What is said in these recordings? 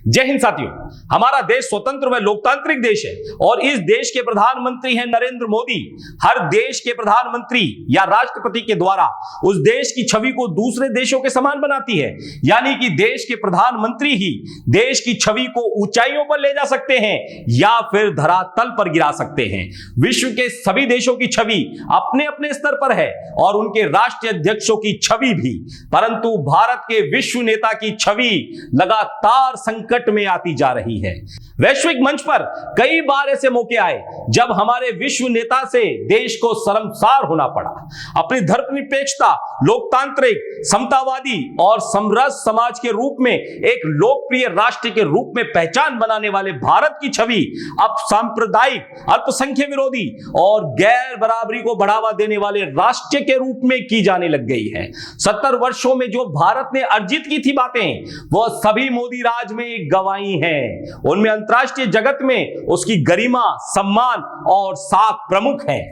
जय हिंद साथियों, हमारा देश स्वतंत्र व लोकतांत्रिक देश है और इस देश के प्रधानमंत्री हैं नरेंद्र मोदी। हर देश के प्रधानमंत्री या राष्ट्रपति के द्वारा उस देश की छवि को दूसरे देशों के समान बनाती है, यानी कि देश के प्रधानमंत्री ही देश की छवि को ऊंचाइयों पर ले जा सकते हैं या फिर धरातल पर गिरा सकते हैं। विश्व के सभी देशों की छवि अपने अपने स्तर पर है और उनके राष्ट्रीय अध्यक्षों की छवि भी, परंतु भारत के विश्व नेता की छवि लगातार संकट में आती जा रही है। वैश्विक मंच पर कई बार ऐसे मौके आए जब हमारे विश्व नेता से देश को शर्मसार होना पड़ा। अपनी धर्मनिरपेक्षता, लोकतांत्रिक, समतावादी और समरस समाज के रूप में एक लोकप्रिय राष्ट्र के रूप में पहचान बनाने वाले भारत की छवि अब सांप्रदायिक, अल्पसंख्यक विरोधी और गैर बराबरी को बढ़ावा देने वाले राष्ट्र के रूप में की जाने लग गई है। 70 वर्षों में जो भारत ने अर्जित की थी बातें, वह सभी मोदी राज में गंवाई हैं। उनमें अंतरराष्ट्रीय जगत में उसकी गरिमा, सम्मान और साख प्रमुख हैं।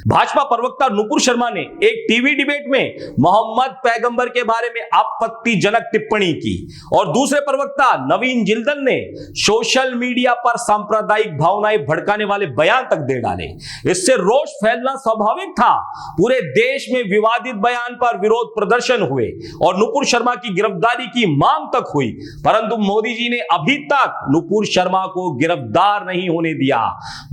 भाजपा प्रवक्ता नुपुर शर्मा ने एक टीवी डिबेट में मोहम्मद पैगंबर के बारे में आपत्तिजनक टिप्पणी की और दूसरे प्रवक्ता नवीन जिंदल ने सोशल मीडिया पर सांप्रदायिक भावनाएं भड़काने वाले बयान तक दे डाले। इससे रोष फैलना स्वाभाविक था। पूरे देश में विवादित बयान पर विरोध प्रदर्शन हुए और नुपुर शर्मा की गिरफ्तारी की मांग तक हुई, परंतु मोदी जी ने अभी तक नुपुर शर्मा को गिरफ्तार नहीं होने दिया।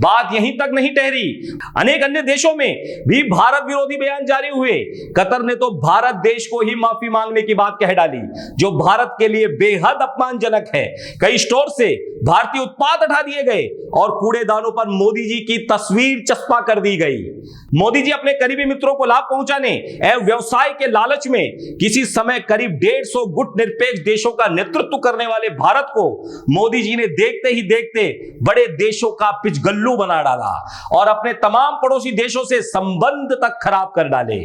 बात यहीं तक नहीं ठहरी, अनेक अन्य देशों में भी भारत विरोधी बयान जारी हुए। कतर ने तो भारत देश को ही माफी मांगने की बात कह डाली, जो भारत के लिए बेहद अपमानजनक है। कई स्टोर से भारतीय उत्पाद हटा दिए गए और कूड़ेदानों पर मोदी जी की तस्वीर चस्पा कर दी गई। मोदी जी अपने करीबी मित्रों को लाभ पहुंचाने एवं व्यवसाय के लालच में किसी समय करीब 150 गुट निरपेक्ष देशों का नेतृत्व करने वाले भारत को मोदी जी ने देखते ही देखते बड़े देशों का पिचगल्लू बना डाला और अपने तमाम पड़ोसी देशों से संबंध तक खराब कर डाले।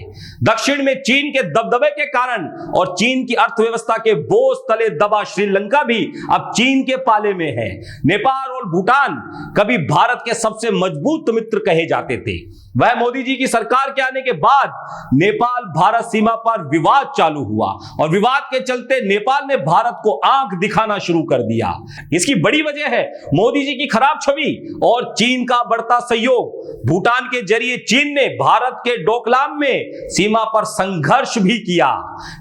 दक्षिण में चीन के दबदबे के कारण और चीन की अर्थव्यवस्था के बोझ तले दबा श्रीलंका भी अब चीन के पाले में है। नेपाल और भूटान कभी भारत के सबसे मजबूत मित्र कहे जाते थे। वह मोदी जी की सरकार के आने के बाद नेपाल भारत सीमा पर विवाद चालू हुआ और विवाद के चलते नेपाल ने भारत को आंख दिखाना शुरू कर दिया। इसकी बड़ी वजह है मोदी जी की खराब छवि और चीन का बढ़ता सहयोग। भूटान के जरिए चीन ने भारत के डोकलाम में सीमा पर संघर्ष भी किया।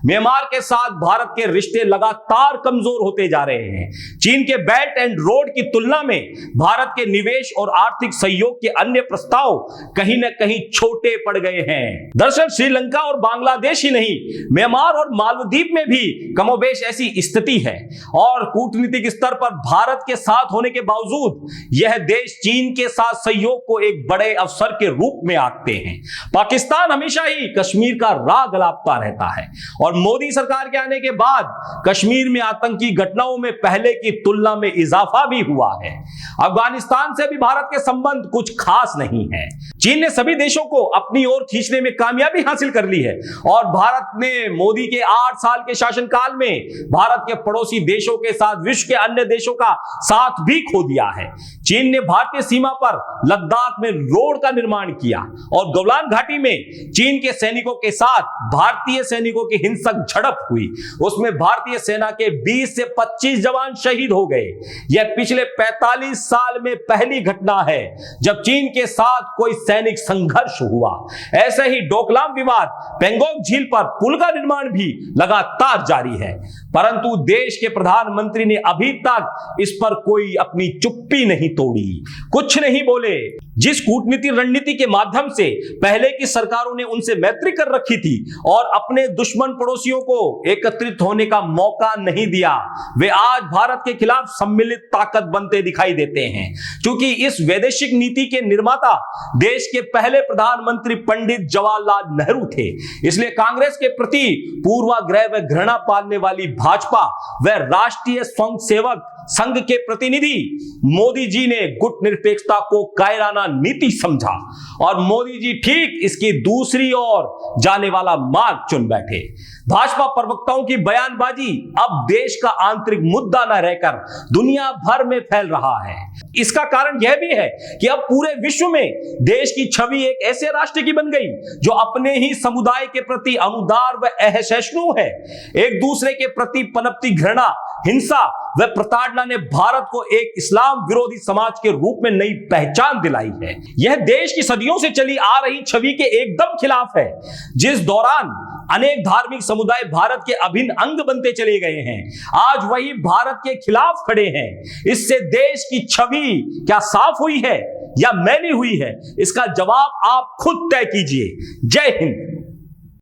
म्यांमार के साथ भारत के रिश्ते लगातार कमजोर होते जा रहे हैं। चीन के बेल्ट एंड रोड की तुलना में भारत के निवेश और आर्थिक सहयोग के अन्य प्रस्ताव कहीं न कहीं छोटे पड़ गए हैं। दरअसल श्रीलंका और बांग्लादेश ही नहीं, म्यांमार और मालदीव में भी कमोबेश ऐसी स्थिति है और कूटनीतिक स्तर पर भारत के साथ होने के बावजूद यह देश चीन के साथ सहयोग को एक बड़े अवसर के रूप में आंकते हैं। पाकिस्तान हमेशा ही कश्मीर का राग अलापता रहता है और मोदी सरकार के आने के बाद कश्मीर में आतंकी घटनाओं में पहले की तुलना में इजाफा भी हुआ है। अफगानिस्तान से भी भारत के संबंध कुछ खास नहीं है। चीन ने सभी देशों को अपनी ओर खींचने में कामयाबी हासिल कर ली है और भारत ने मोदी के 8 साल के शासनकाल में भारत के पड़ोसी देशों के साथ विश्व के अन्य देशों का साथ भी खो दिया है। चीन ने भारतीय सीमा पर लद्दाख में रोड का निर्माण किया और गोलान घाटी में चीन के सैनिकों के साथ भारतीय सैनिकों की हिंसक झड़प हुई। उसमें भारतीय सेना के 20 से 25 जवान शहीद हो गए। यह पिछले 45 साल में पहली घटना है जब चीन के साथ कोई सैनिक संघर्ष हुआ। ऐसे ही डोकलाम विवाद, पेंगोंग झील पर पुल का निर्माण भी लगातार जारी है, परंतु देश के प्रधानमंत्री ने अभी तक इस पर कोई अपनी चुप्पी नहीं तोड़ी, कुछ नहीं बोले। जिस कूटनीति रणनीति के माध्यम से पहले की सरकारों ने उनसे मैत्री कर रखी थी और अपने दुश्मन पड़ोसियों को एकत्रित होने का मौका नहीं दिया, वे आज भारत के खिलाफ सम्मिलित ताकत बनते दिखाई देते हैं। क्योंकि इस वैदेशिक नीति के निर्माता देश के पहले प्रधानमंत्री पंडित जवाहरलाल नेहरू थे, इसलिए कांग्रेस के प्रति पूर्वाग्रह व घृणा पालने वाली भाजपा व राष्ट्रीय स्वयंसेवक संघ के प्रतिनिधि मोदी जी ने गुट निरपेक्षता को कायराना नीति समझा और मोदी जी ठीक इसकी दूसरी ओर जाने वाला मार्ग चुन बैठे। भाजपा प्रवक्ताओं की बयानबाजी अब देश का आंतरिक मुद्दा न रहकर दुनिया भर में फैल रहा है। इसका कारण यह भी है कि अब पूरे विश्व में देश की छवि एक ऐसे राष्ट्र की बन गई जो अपने ही समुदाय के प्रति अनुदार व असहिष्णु है। एक दूसरे के प्रति प्रति पनपती घृणा, हिंसा व प्रताड़ना ने भारत को एक इस्लाम विरोधी समाज के रूप में नई पहचान दिलाई है। यह देश की सदियों से चली आ रही छवि के एकदम खिलाफ है, जिस दौरान अनेक धार्मिक समुदाय भारत के अभिन्न अंग बनते चले गए हैं, आज वही भारत के खिलाफ खड़े हैं। इससे देश की छवि क्या साफ हुई है या मैली हुई है, इसका जवाब आप खुद तय कीजिए। जय हिंद।